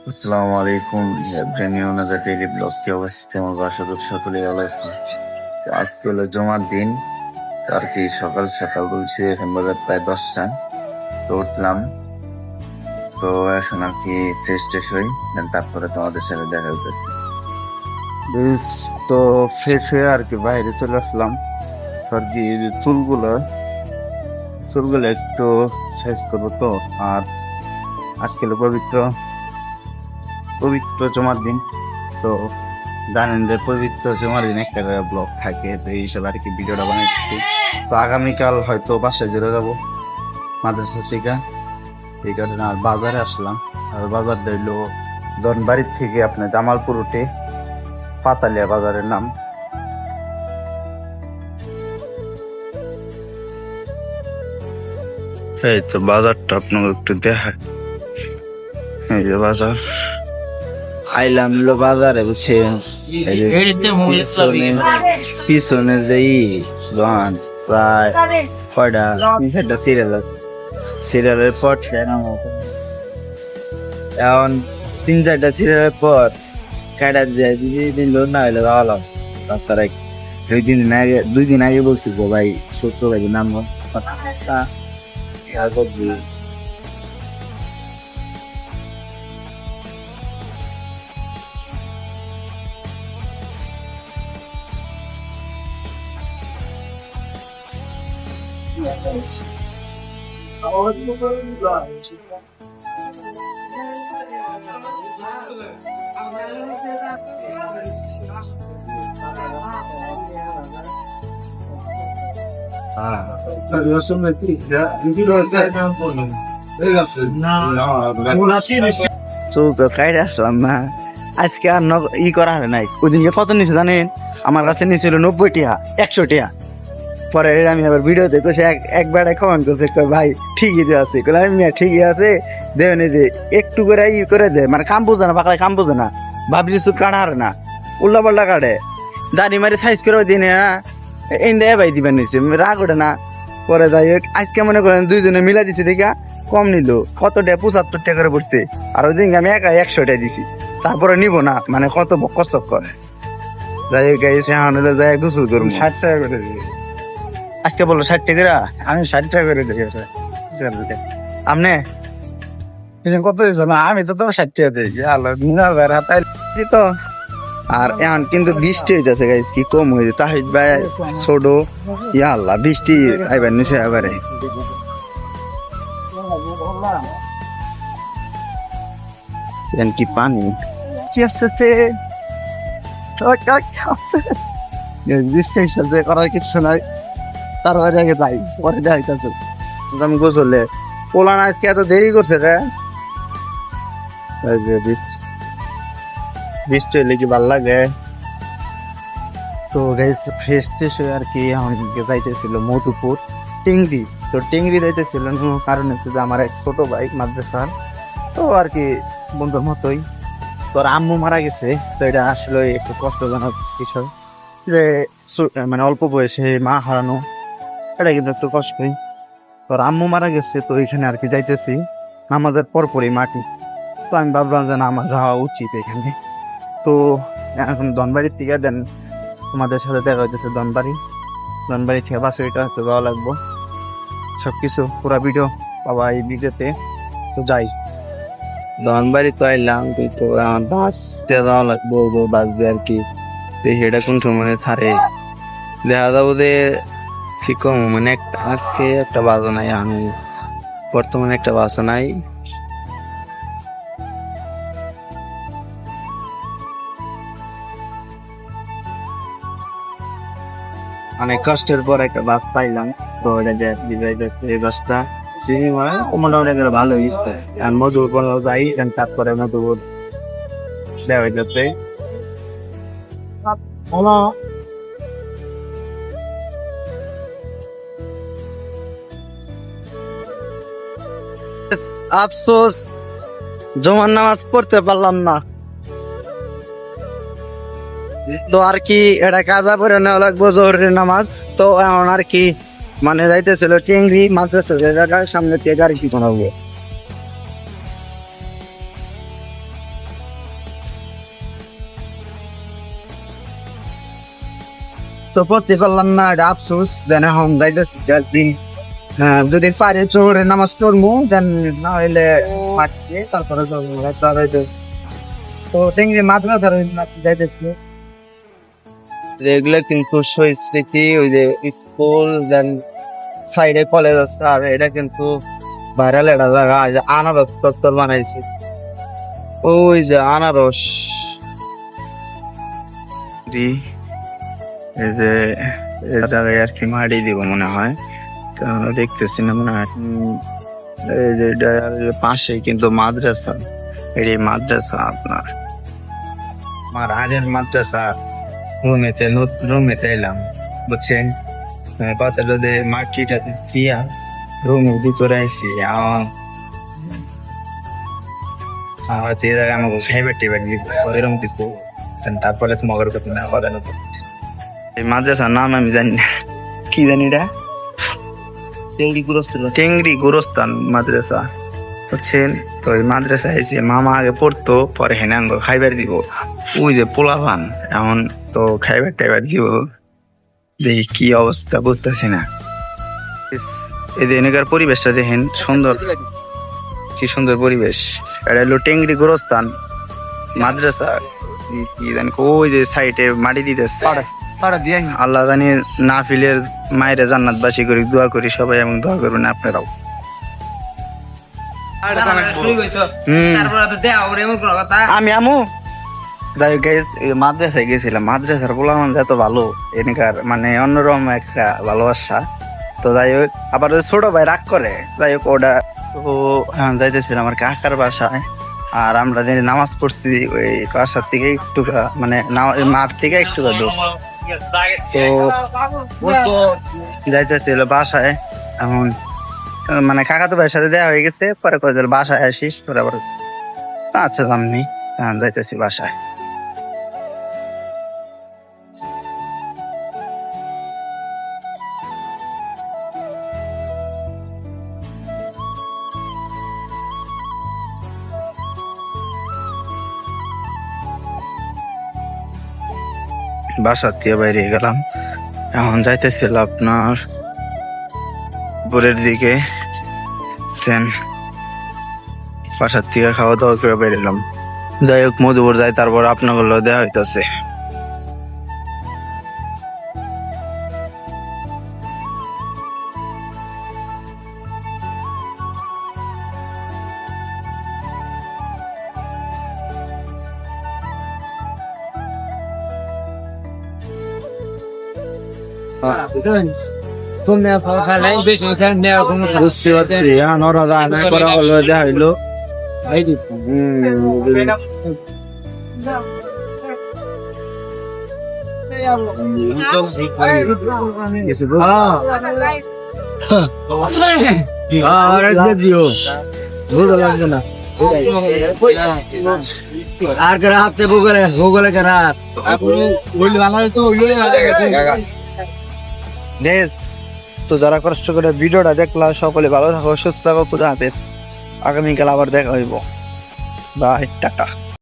আসসালামু আলাইকুম ব্রেনিও নাজার daily blog কি অবস্থা আমার বাসা সকলে ভালো আছে। আজকে হলো জমার দিন, আর কি সকাল সকাল বলছি এখন বাজার প্রায় 10টা। তো উঠলাম, তো এখন আর কি ফ্রেশ ট্রেশ হই, তারপরে তোমাদের সাথে দেখা হইতেছে। তো ফ্রেশ হয়ে আর কি বাইরে চলে আসলাম, আর কি চুলগুলো চুলগুলো একটু সাইজ করবো। তো আর আজকে হলো পবিত্র পবিত্র জমার দিন। তো জানেন যে পবিত্র জমার দিন একটা ব্লগ থাকে, তো এই হিসাবে আর কি ভিডিওটা বানাইতেছি। তো আগামীকাল হয়তো বাসায় চলে যাবো মাদ্রাসা থেকে, এই কারণে আর বাজারে আসলাম। আর বাজার দিল ধনবাড়ির থেকে আপনার জামালপুর উঠে পাতালিয়া বাজারের নাম। এই তো বাজারটা আপনাকে একটু দেখায়, এই যে বাজার আইলাম হলো বাজারে, বুঝছেন? পিছনে যেই দোকান প্রায় কয়টা সিরিয়াল আছে, সিরিয়ালের পর এখন 3-4টা সিরিয়ালের পর কাটা যায়, দিল না হইলে ভালো। তাছাড়া 2 দিন আগে বলছি গো ভাই, সত্য ভাই নাম আসলাম না আজকে। আর ই করা হয় নাই, ওইদিনকে কত নিচে জানেন? আমার কাছে নিয়েছিল 90 টাকা, 100 টাকা। পরে আমি আবার ভিডিও দেখতেছি, একবার কমেন্ট করছে ভাই ঠিকই যে আছে, আমি ঠিকই আছে দেবেন, এই যে একটু করে ই করে দে, মানে কাম বোঝে না, পাকড়ায় কাম বোঝে না, ভাবলি চুপ কাটা হারে না, উল্লা পাল্লা কাটে, দাড়ি মারি সাইজ করে দিনে না, এই দেয় ভাই দিবেন নিচ্ছে, রাগ ওঠে না। পরে যাই হোক আজকে মনে করেন 2জনে মিলা দিচ্ছে দেখা কম নিল, কত টাকা 75 টাকা করে পড়ছে। আর ওই দিন আমি একা 100 টাকা দিছি, তারপরে নিব না, মানে কত কষ্ট করে। যাই হোক হলে যাই গোসল করবো। 60 টাকা করে দিয়েছি আজকে, বললো 60 টাকা, আমি 60 টাকা করে দিই। আপনি কত দিয়েছ? না আমি তো 60 টাকা দিয়েছি। তো আর এখন কিন্তু বৃষ্টি হইতেছে গাইস, কি কম হয়েছে তাহিদ ভাই ছোট, ইয়া আল্লাহ বৃষ্টি আইবার নিচে এবারে কি পানি আসছে, বৃষ্টি সাথে করার কিছু নাই। তারপরে আগে যাই, পরে যাইতেছে আমি গোসলে। পোলান আজকে এত দেরি করছে রে, বৃষ্টি হইলে কি ভাল লাগে। তো গাইস ফ্রেশ ট্রেশ হয়ে আর কি আমাকে যাইতেছিল মধুপুর টেংরি। তো টেংরি যাইতেছিল কারণ হচ্ছে যে আমার এক ছোট ভাই মাদ্রাসার, তো আর কি বন্ধুর মতোই। তোর আম্মু মারা গেছে, তো এটা আসলে একটু কষ্টজনক বিষয় যে মানে অল্প বয়সে মা হারানো, এটা কিন্তু একটু কষ্টই। তোর আম্মু মারা গেছে, তো এখানে আর কি যাইতেছি আমাদের পরপরই মাটি। তো আমি ভাবলাম যে না আমার যাওয়া উচিত এখানে। তো এখন ধনবাড়ির থেকে দেন তোমাদের সাথে দেখা হইতেছে ধনবাড়ি থেকে বাসে এটা হয়তো যাওয়া লাগবো। সবকিছু পুরা ভিডিও পাবা এই ভিডিওতে। তো যাই ধনবাড়ি তো আইলাম, কিন্তু বাস যাওয়া লাগবো, বাস দিয়ে আর কি এটা কোন সময় ছাড়ে দেখা যাবো যে কি কম, মানে একটা আজকে একটা বাসও নাই, আমি বর্তমানে একটা বাসও নাই। অনেক কষ্টের পর একটা বাস পাইলাম, তো এটা যে এই বাসটা চিনি মোটামুটি ভালো হয়েছে। মধুপুর যাই, তারপরে মধুপুর দেওয়া হয়ে যাচ্ছে। আফসোস জমার নামাজ পড়তে পারলাম না, তো আর কি এটা কাজা পরে নেওয়া লাগবো জোহরের নামাজ। তো এখন আর কি মানে যাইতেছিল টেংরি মাদ্রাসার সামনে থেকে আর কি বানাবো। তো করতে পারলাম না, এটা আফসোস। দেন এখন যাইতেছি একদিন যদি পারে চোরে নামাজ পড়বো, দেন না হইলে মাঠে তারপরে যাবো। তো টেঙ্গি মাদ্রাসার যাইতেছি। এগুলো কিন্তু শহীদ স্মৃতি, ওই যে স্কুল, দেন সাইডে কলেজ আছে। আর এটা কিন্তু ভাইরাল একটা জায়গা, যে আনারস চত্বর বানাইছে, ওই যে আনারস। এই যে এই জায়গায় আর কি মাটি দিব মনে হয়, তো আমরা দেখতেছি না মনে হয়। এই যে পাশে কিন্তু মাদ্রাসা, এই মাদ্রাসা আপনার আমার আগের মাদ্রাসা রুমেতে এলাম, বুঝছেন? পাতাটা দিয়ে মাটিটা দিয়া রুমের ভিতরে আইসি। আমাকে খাইবার টেবার এরকম কিছু, তারপরে তোমার কথা না কথা হতেছে। এই মাদ্রাসার নাম আমি জানি না, কি জানি এটা, টেংরি গোরস্থান মাদ্রাসা, বুঝছেন? তো এই মাদ্রাসা এসে মামা আগে পড়তো, পরে হেনাঙ্গ খাইবার দিব। ওই যে পোলাপান এমন, তো খাইবার টাইবার দিব, দেখি কি অবস্থা বুঝতেছি না। এই যে এখানকার পরিবেশটা দেখেন, সুন্দর, কি সুন্দর পরিবেশ। এটা হলো টেংরি গোরস্থান মাদ্রাসা। কি জানি ওই যে সাইডে মাটি দিতেছে। আল্লাহ জানি নাফিলের মায়ের জান্নাতবাসী করি, দোয়া করি সবাই, এবং দোয়া করবেন আপনারাও। আমি আমু যাই হোক গাইস, মাদ্রাসায় গেছিলাম। মাদ্রাসার পোলাপান এত ভালো, এখানকার মানে অন্যরকম একটা ভালোবাসা। তো যাই হোক, আবার ছোট ভাই রাগ করে, যাই হোক ওটা তো যাইতেছিলাম আমার কাকার বাসায়। আর আমরা যে নামাজ পড়ছি ওই বাসার থেকে একটু মানে মাঠ থেকে একটু দূর, তো যাইতেছিল বাসায়। এখন মানে কাকা তো ভাইয়ের সাথে দেওয়া হয়ে গেছে, পরে কয়ে দিল বাসায় আসিস, পরে আবার আচ্ছা আমি যাইতেছি বাসায়। বাসার থেকে বাইরে গেলাম, এখন যাইতেছিল আপনার ভোরের দিকে। বাসার থেকে খাওয়া দাওয়া করে বেরোলাম। যাই হোক মধুপুর যাই, তারপর আপনার দেওয়া হইতেছে। বুঝতে পারছি, ওরা যায় না করা হলো, যা হইলো। বুঝতে লাগবে না আর কারা হাতে ভূগোলে কারা তো যারা কষ্ট করে ভিডিওটা দেখলা সকলে ভালো থাকো, সুস্থ থাকো, খুদা হাফেজ। আগামীকাল আবার দেখা হইব, বাই, টাটা।